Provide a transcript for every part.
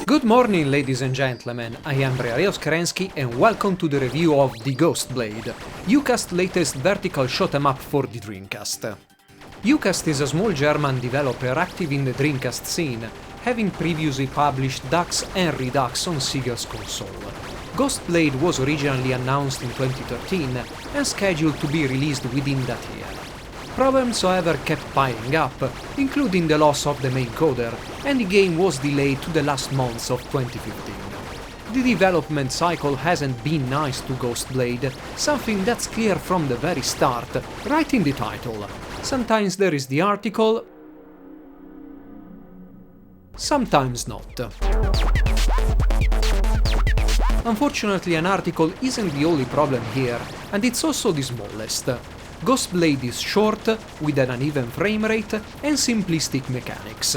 Good morning, ladies and gentlemen. I am Breareos Kerensky and welcome to the review of The Ghost Blade, Ucast's latest vertical shoot-'em-up for the Dreamcast. Ucast is a small German developer active in the Dreamcast scene, having previously published Dux and Redux on Sega's console. Ghost Blade was originally announced in 2013 and scheduled to be released within that year. Problems, however, kept piling up, including the loss of the main coder, and the game was delayed to the last months of 2015. The development cycle hasn't been nice to Ghost Blade, something that's clear from the very start, right in the title. Sometimes there is the article, sometimes not. Unfortunately, an article isn't the only problem here, and it's also the smallest. Ghost Blade is short, with an uneven frame rate and simplistic mechanics.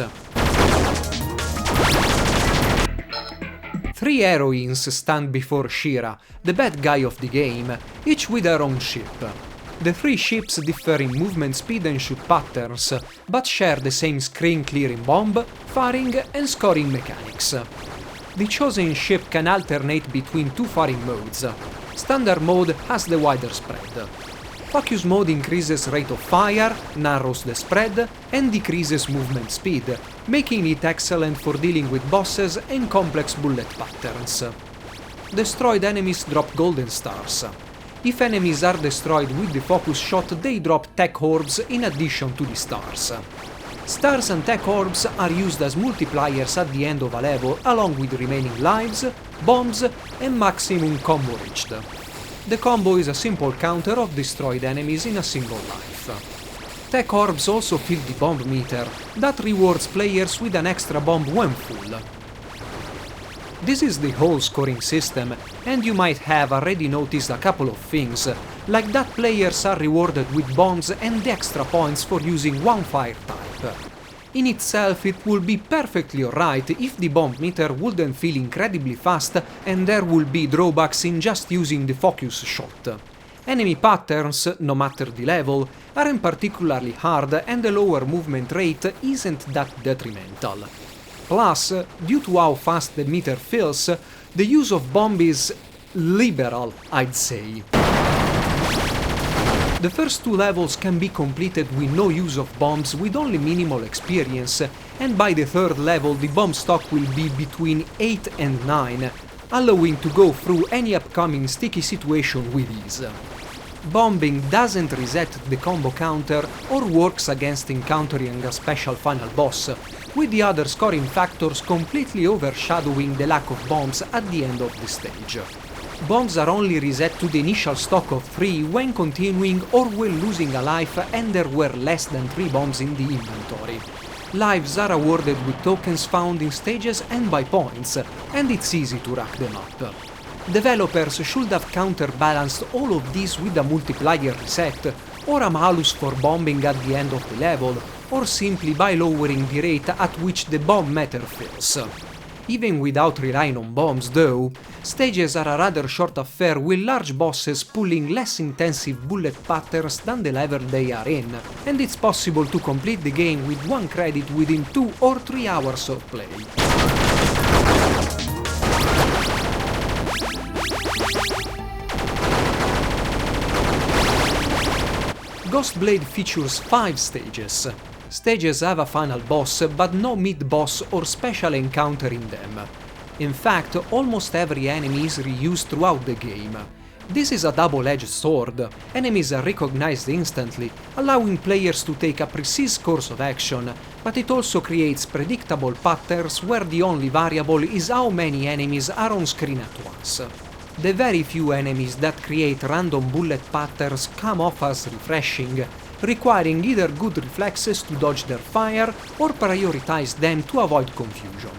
3 heroines stand before Shira, the bad guy of the game, each with her own ship. The 3 ships differ in movement speed and shoot patterns, but share the same screen-clearing bomb, firing and scoring mechanics. The chosen ship can alternate between 2 firing modes. Standard mode has the wider spread. Focus mode increases rate of fire, narrows the spread, and decreases movement speed, making it excellent for dealing with bosses and complex bullet patterns. Destroyed enemies drop golden stars. If enemies are destroyed with the focus shot, they drop tech orbs in addition to the stars. Stars and tech orbs are used as multipliers at the end of a level, along with remaining lives, bombs, and maximum combo reached. The combo is a simple counter of destroyed enemies in a single life. Tech orbs also fill the bomb meter, that rewards players with an extra bomb when full. This is the whole scoring system, and you might have already noticed a couple of things, like that players are rewarded with bombs and the extra points for using one fire type. In itself, it would be perfectly alright if the bomb meter wouldn't fill incredibly fast and there would be drawbacks in just using the focus shot. Enemy patterns, no matter the level, aren't particularly hard and the lower movement rate isn't that detrimental. Plus, due to how fast the meter fills, the use of bomb is liberal, I'd say. The first 2 levels can be completed with no use of bombs with only minimal experience, and by the 3rd level the bomb stock will be between 8 and 9, allowing to go through any upcoming sticky situation with ease. Bombing doesn't reset the combo counter or works against encountering a special final boss, with the other scoring factors completely overshadowing the lack of bombs at the end of the stage. Bombs are only reset to the initial stock of 3 when continuing or when losing a life and there were less than 3 bombs in the inventory. Lives are awarded with tokens found in stages and by points, and it's easy to rack them up. Developers should have counterbalanced all of this with a multiplier reset, or a malus for bombing at the end of the level, or simply by lowering the rate at which the bomb meter fills. Even without relying on bombs, though, stages are a rather short affair with large bosses pulling less intensive bullet patterns than the level they are in, and it's possible to complete the game with 1 credit within 2 or 3 hours of play. Ghost Blade features 5 stages. Stages have a final boss, but no mid-boss or special encounter in them. In fact, almost every enemy is reused throughout the game. This is a double-edged sword. Enemies are recognized instantly, allowing players to take a precise course of action, but it also creates predictable patterns where the only variable is how many enemies are on screen at once. The very few enemies that create random bullet patterns come off as refreshing, requiring either good reflexes to dodge their fire or prioritize them to avoid confusion.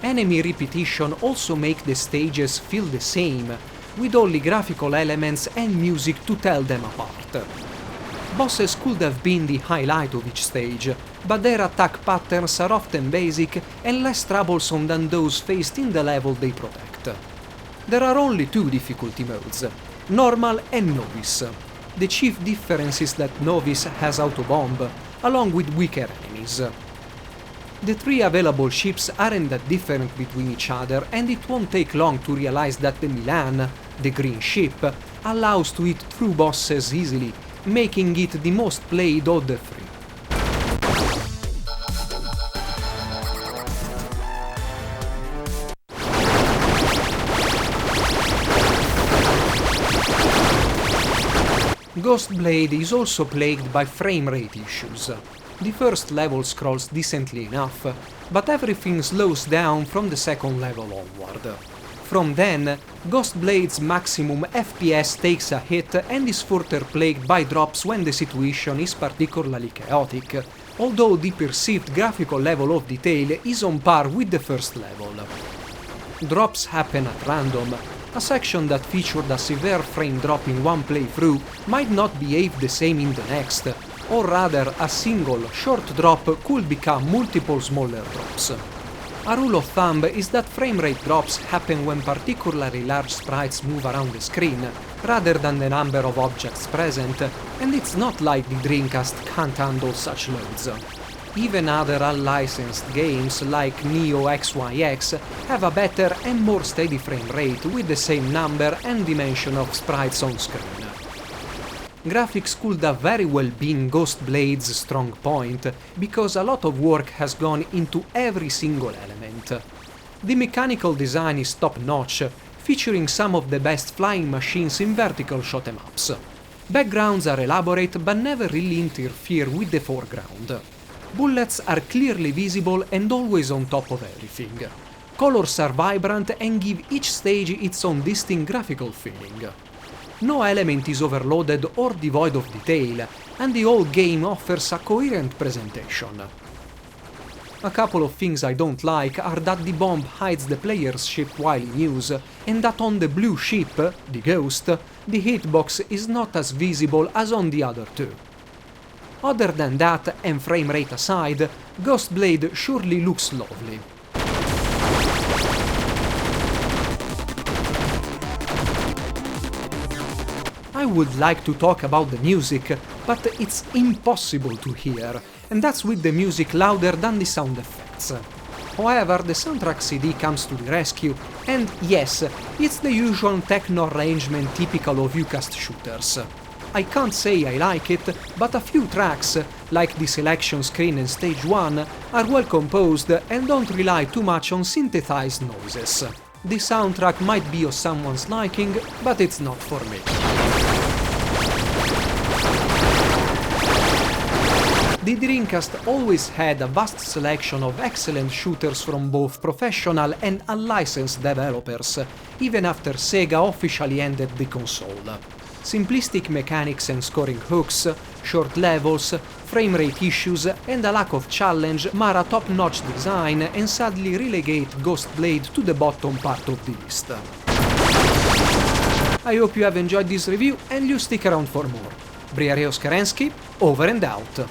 Enemy repetition also make the stages feel the same, with only graphical elements and music to tell them apart. Bosses could have been the highlight of each stage, but their attack patterns are often basic and less troublesome than those faced in the level they protect. There are only 2 difficulty modes, Normal and Novice. The chief difference is that Novice has autobomb, along with weaker enemies. The three available ships aren't that different between each other, and it won't take long to realize that the Milan, the green ship, allows to hit through bosses easily, making it the most played of the three. Ghostblade is also plagued by frame rate issues. The first level scrolls decently enough, but everything slows down from the second level onward. From then, Ghostblade's maximum FPS takes a hit and is further plagued by drops when the situation is particularly chaotic, although the perceived graphical level of detail is on par with the first level. Drops happen at random. A section that featured a severe frame drop in one playthrough might not behave the same in the next, or rather a single short drop could become multiple smaller drops. A rule of thumb is that frame rate drops happen when particularly large sprites move around the screen, rather than the number of objects present, and it's not like the Dreamcast can't handle such loads. Even other unlicensed games like Neo XYX have a better and more steady frame rate with the same number and dimension of sprites on screen. Graphics could have very well been Ghostblade's strong point, because a lot of work has gone into every single element. The mechanical design is top-notch, featuring some of the best flying machines in vertical shoot-em-ups. Backgrounds are elaborate but never really interfere with the foreground. Bullets are clearly visible and always on top of everything. Colors are vibrant and give each stage its own distinct graphical feeling. No element is overloaded or devoid of detail, and the whole game offers a coherent presentation. A couple of things I don't like are that the bomb hides the player's ship while in use, and that on the blue ship, the Ghost, the hitbox is not as visible as on the other two. Other than that, and frame rate aside, Ghostblade surely looks lovely. I would like to talk about the music, but it's impossible to hear, and that's with the music louder than the sound effects. However, the soundtrack CD comes to the rescue, and yes, it's the usual techno arrangement typical of Ucast shooters. I can't say I like it, but a few tracks, like the selection screen and stage 1, are well composed and don't rely too much on synthesized noises. The soundtrack might be of someone's liking, but it's not for me. The Dreamcast always had a vast selection of excellent shooters from both professional and unlicensed developers, even after Sega officially ended the console. Simplistic mechanics and scoring hooks, short levels, frame rate issues, and a lack of challenge mar a top-notch design and sadly relegate Ghostblade to the bottom part of the list. I hope you have enjoyed this review and you stick around for more. Briareos Kerensky, over and out.